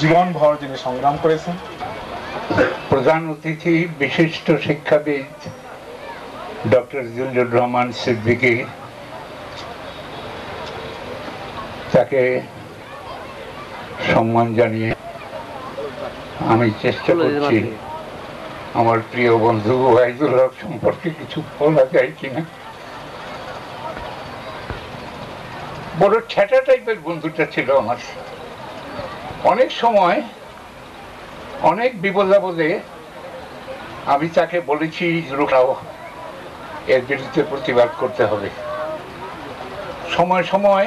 জীবনভর যিনি সংগ্রাম করেছেন। প্রধান অতিথি বিশিষ্ট শিক্ষাবিদ ডক্টর জিল্লুর রহমান সিদ্দিকী, তাকে সম্মান জানিয়ে আমি চেষ্টা করছি আমার প্রিয় বন্ধু ওয়াহিদুল হক সম্পর্কে কিছু বলা যায় কিনা। বড় ঠেটা টাইপের বন্ধুটা ছিল আমার। অনেক সময় অনেক বিপদে আমি তাকে বলেছি রুখাও, এর বিরুদ্ধে প্রতিবাদ করতে হবে। সময় সময়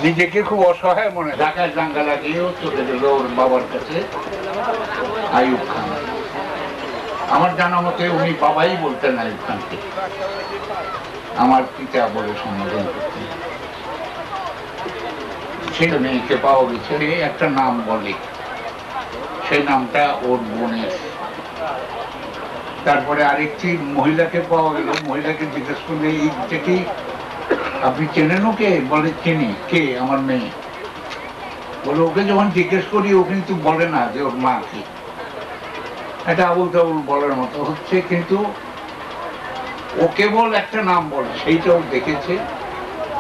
নিজেকে খুব অসহায় মনে, ঢাকায় দাঙ্গা লাগিয়েও চলে গেল ওর বাবার কাছে আইয়ুব খান। আমার জানা মতে উনি বাবাই বলতেন আইয়ুব খানকে, আমার পিতা বলে সম্বোধন করতেন। সেই মেয়েকে পাওয়া গেছে, একটা নাম বলে, সেই নামটা ওর বোনের। তারপরে আরেকটি মহিলাকে পাওয়া গেল, মহিলাকে জিজ্ঞেস করলে এইটা কি আপনি চেনেন ওকে? বলে চিনি। কে? আমার মেয়ে। বলে ওকে যখন জিজ্ঞেস করি ও কিন্তু বলে না যে ওর মা কি। এটা আবুল তাবুল বলার মতো হচ্ছে, কিন্তু ও কেবল একটা নাম বলে, সেইটাও দেখেছে।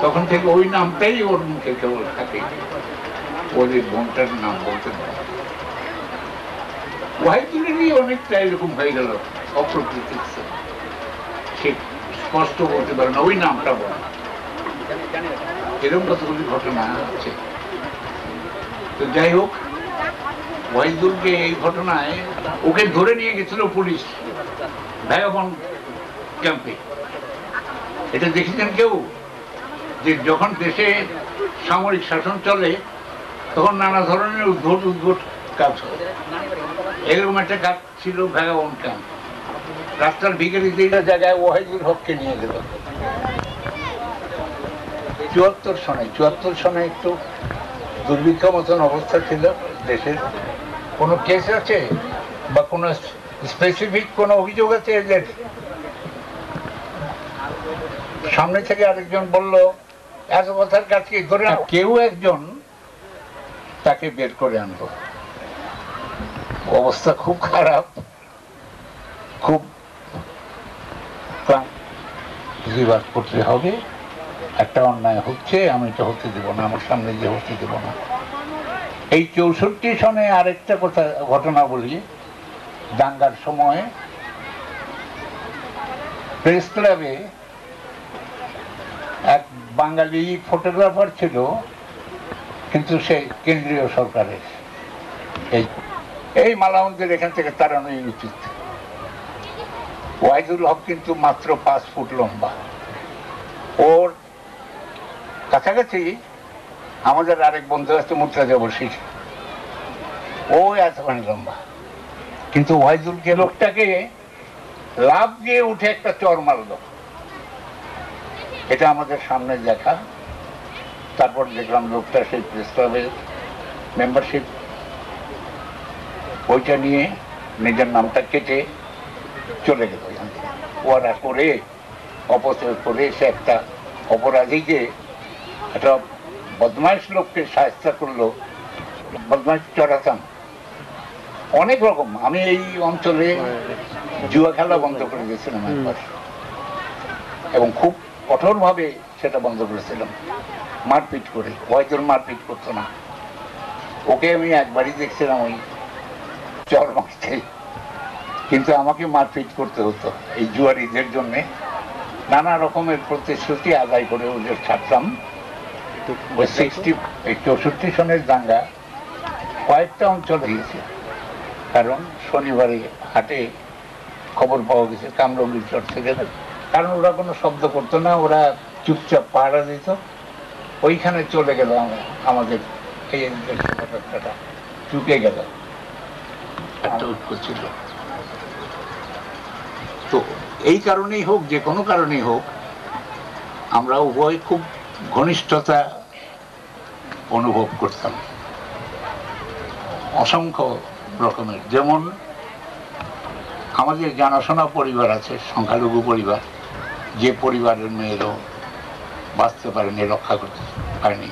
তখন থেকে ওই নামটাই ওর মুখে কেবল থাকে, ওর এই বোনটার নাম বলতে পারে। ওয়াহিদুলেরই অনেকটা এরকম হয়ে গেল, অপ্রকৃতিক। সে স্পষ্ট বলতে পারে না, ওই নামটা বলে। এরকম কতগুলি ঘটনা আছে। তো যাই হোক, ওয়াহিদুলকে এই ঘটনায় ওকে ধরে নিয়ে গেছিল পুলিশ ভ্যাগাবন্ড ক্যাম্পে। এটা দেখেছেন কেউ? যে যখন দেশে সামরিক শাসন চলে তখন নানা ধরনের উদ্ভট কাজ হয়। এরকম একটা কাজ ছিল ভ্যাগাবন্ড ক্যাম্প। রাস্তার ভিখারিদের জায়গায় ওয়াহিদুল হককে নিয়ে গেল 74 সনে একটু দুর্ভিক্ষ মতন অবস্থা ছিল দেশের। কোনো কেস আছে বা কোনো স্পেসিফিক কোনো অভিযোগ আছে এদের? সামনে থেকে আরেকজন বলল এত কথার কাছে ধরে কেউ একজন তাকে বের করে আনলো। অবস্থা খুব খারাপ, খুব প্রতিবাদ করতে হবে। একটা অন্যায় হচ্ছে, আমি তো হতে দেব না, আমার সামনে যে হতে দেব না। এই 64 সনে আরেকটা কথা ঘটনা বলি। দাঙ্গার সময় প্রেস ক্লাবে এক বাঙালি ফটোগ্রাফার ছিল, কিন্তু সে কেন্দ্রীয় সরকারের। এই মালামদের এখান থেকে তাড়ানোই উচিত। ওয়াহিদুল হক কিন্তু মাত্র 5 ফুট লম্বা। ওর কাছাকাছি আমাদের আরেক বন্ধু আছে মুর্তজা বশির, ও এতখানি লম্বা। কিন্তু ওয়াহিদুলকে লোকটাকে লাফ দিয়ে উঠে একটা চর মারল। এটা আমাদের সামনে দেখা। তারপর দেখলাম লোকটা সেই প্রেস ক্লাবের মেম্বারশিপ, ওইটা নিয়ে নিজের নামটা কেটে চলে গেল। ওরা করে অপচয় করে সে একটা অপরাধীকে, একটা বদমাইশ লোককে সাহায্য করলো। বদমাইশ চড়াতাম অনেক রকম। আমি এই অঞ্চলে জুয়া খেলা বন্ধ করে দিয়েছিলাম একবার, এবং খুব কঠোরভাবে সেটা বন্ধ করেছিলাম, মারপিট করে। ওয়াহিদুল মারপিট করতো না, ওকে আমি একবারই দেখছিলাম ওই চর মারতে, কিন্তু আমাকে মারপিট করতে হতো এই জুয়ারিদের জন্যে। নানা রকমের প্রতিশ্রুতি আদায় করে ওদের ছাড়তাম। ওই 64 সনের দাঙ্গা কয়েকটা অঞ্চল দিয়েছে, কারণ শনিবারে হাটে খবর পাওয়া গেছে কামরঙ্গীর চর থেকে। কারণ ওরা কোনো শব্দ করতো না, ওরা চুপচাপ পাহারা দিত। ওইখানে চলে গেল আমাদের এই শোভাযাত্রাটা, চুকে গেল। একটা ঐক্য ছিল। তো এই কারণেই হোক, যে কোনো কারণেই হোক, আমরা উভয় খুব ঘনিষ্ঠতা অনুভব করতাম অসংখ্য রকমের। যেমন আমাদের জানাশোনা পরিবার আছে, সংখ্যালঘু পরিবার, যে পরিবারের মেয়েরও বাঁচতে পারেনি, রক্ষা করতে পারেনি।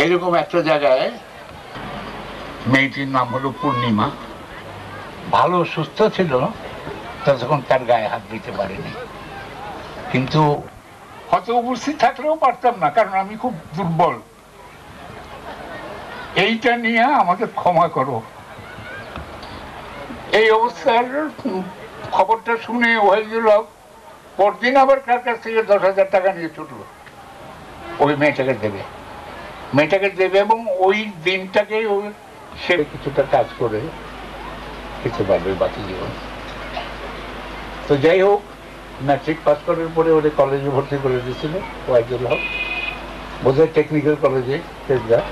এরকম একটা জায়গায় মেয়েটির নাম হলো পূর্ণিমা, ভালো সুস্থ ছিল, তখন তার গায়ে হাত দিতে পারেনি। কিন্তু হয়তো উপস্থিত থাকলেও পারতাম না, কারণ আমি খুব দুর্বল। এইটা নিয়ে আমাকে ক্ষমা করো। এই অবস্থার খবরটা শুনে ওয়াহিদুল হক পরদিন আবার কার কাছ থেকে 10,000 টাকা নিয়ে ছুটলো, ওই মেয়েটাকে দেবে এবং ওই দিনটাকে সে কিছুটা কাজ করে খেতে পারবে বাকি জীবন। তো যাই হোক, ম্যাট্রিক পাস করার পরে ওদের কলেজে ভর্তি করে দিয়েছিল ওয়াহিদুল হক, বোধহয় টেকনিক্যাল কলেজে তেজগাঁ।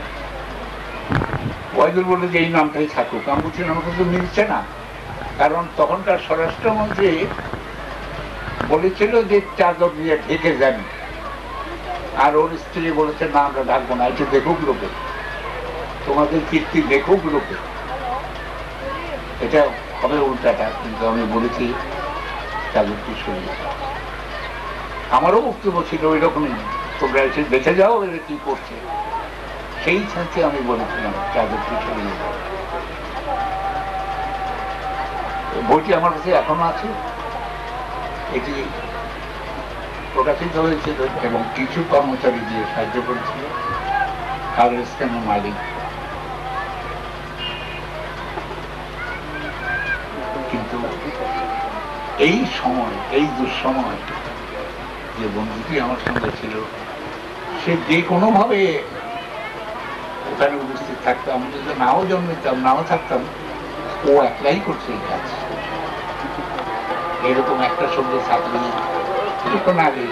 ওয়াহিদুল বলে যে এই নামটাই থাকুক। আমি বলছিলাম আমাকে তো মিলছে না, কারণ তখনকার স্বরাষ্ট্রমন্ত্রী বলেছিল যে চাদর দিয়ে ঢেকে যান, আর ওর স্ত্রী বলেছে না আমরা ঢাকবো না, এটা দেখুক লোকে, তোমাদের কীর্তি দেখুক লোকে, এটা হবে উল্টাটা। কিন্তু আমি বলেছি চাদরটি সরিয়ে। আমারও বক্তব্য ছিল ওই রকমই, তোমরা এসে দেখে যাও এরা কি করছে। সেই সাথে আমি বলেছিলাম চাদরটি সরিয়ে যাও। বইটি আমার কাছে এখনো আছে, এটি প্রকাশিত হয়েছিল এবং কিছু কর্মচারী দিয়ে সাহায্য করেছিল, মালিক। কিন্তু এই সময়, এই দুঃসময় যে বন্ধুটি আমার সঙ্গে ছিল, সে যে কোনোভাবে ওখানে উপস্থিত থাকতো। আমি যদি নাও জন্মিতাম, নাও থাকতাম, ও একলাই করছে এই কাজ। এরকম একটা সঙ্গে ছাত্রী কিছুক্ষণ আগে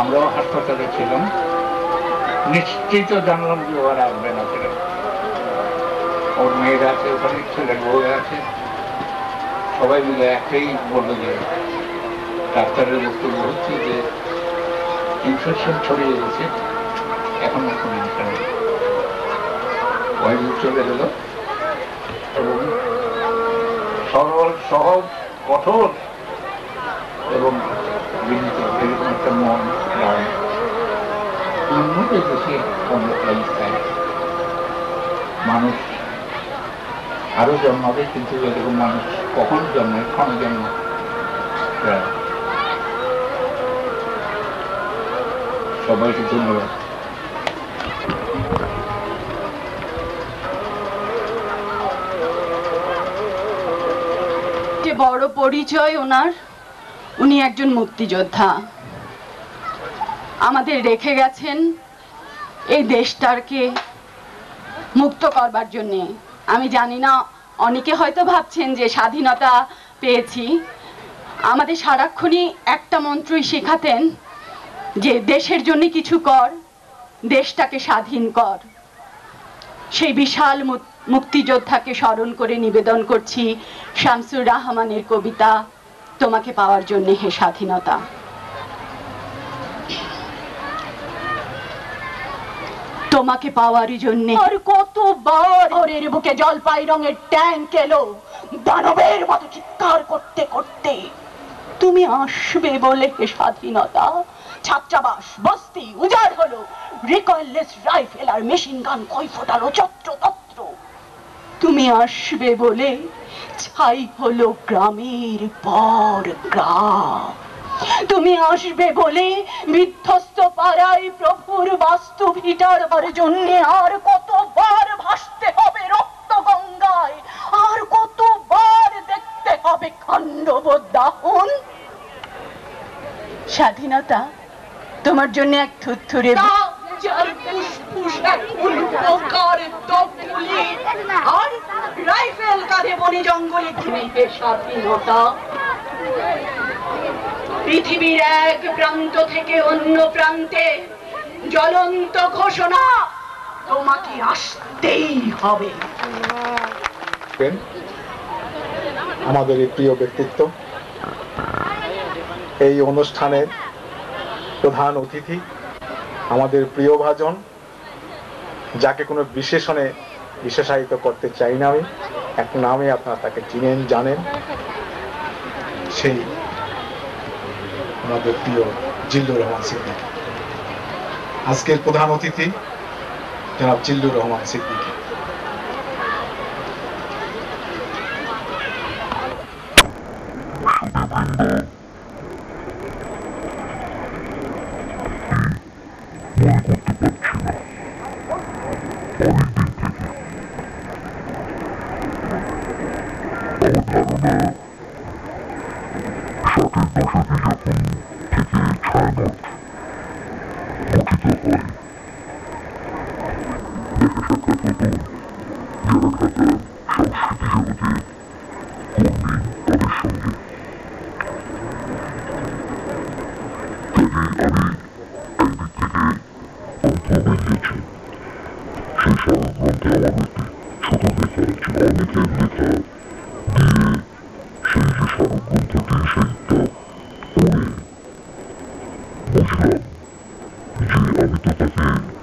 আমরাও হাসপাতালে ছিলাম, নিশ্চিত জানলাম যে ওরা আসবে না, ছিলেন ওর মেয়েরা আছে ওখানে, ছেলের বউ আছে, সবাই মিলে একটাই বললো যে ডাক্তারের বক্তব্য হচ্ছে যে ইনফেকশন ছড়িয়ে গেছে, এখন কোনো ইনফেকশন নেই। ওয়াহিদুল চলে গেল এবং সরল, সহজ, কঠোর এবং বিনীত এরকম একটা মন মানুষ আরো জন্মাবে, কিন্তু এরকম মানুষ কখন জন্মে, ক্ষণ জন্ম। সবাইকে ধন্যবাদ। বড় পরিচয় ওনার, উনি একজন মুক্তিযোদ্ধা, আমাদের রেখে গেছেন এই দেশটাকে মুক্ত করবার জন্যে। আমি জানি না, অনেকে হয়তো ভাবছেন যে স্বাধীনতা পেয়েছি, আমাদের সারাক্ষণই একটা মন্ত্রই শেখাতেন যে দেশের জন্য কিছু কর, দেশটাকে স্বাধীন কর। সেই বিশাল মুক্তিযোদ্ধাকে স্মরণ করে নিবেদন করছি শামসুর রাহমানের কবিতা তোমাকে পাওয়ার জন্য হে স্বাধীনতা। তোমাকে পাওয়ার জন্য আর কতবার ওরের বুকে জলপাই রঙের ট্যাঙ্ক এলো, দানবের মতো চিৎকার করতে করতে তুমি আসবে বলে হে স্বাধীনতা। ছাত্রাবাস বস্তি উজাড় হলো, রিকয়েললেস রাইফেল আর মেশিন গান কই ফোটালো যত্র তত্র। তুমি আসবে বলে ছাই হলো গ্রামের পর গ্রাম। তুমি আসবে বলে বিধ্বস্ত পাড়ায় প্রভুর বাস্তু ভিটার জন্য আর কতবার ভাসতে হবে রক্ত গঙ্গায়, আর কতবার দেখতে হবে খান্ডব দাহন। স্বাধীনতা তোমার জন্য এক থুরথুরে যার ফুসফুস এক উল্টোকার তপগুলি আর রাইফেল কাঁধে বনে জঙ্গলে ঘুরে স্বাধীনতা। পৃথিবীর এক প্রান্ত থেকে অন্য প্রান্তে জ্বলন্ত ঘোষণা, তোমাকে আসতেই হবে। আমাদের এই প্রিয় ব্যক্তিত্ব, এই অনুষ্ঠানের প্রধান অতিথি, আমাদের প্রিয়ভাজন, যাকে কোনো বিশেষণে বিশেষায়িত করতে চাই না আমি, এক নামে আপনারা তাকে চিনেন জানেন, সেই আমাদের প্রিয় জিল্লুর রহমান সিদ্দিকী। আজকের প্রধান অতিথি জনাব জিল্লুর রহমান সিদ্দিকী। বুঝলাম যে আমি তো তাকে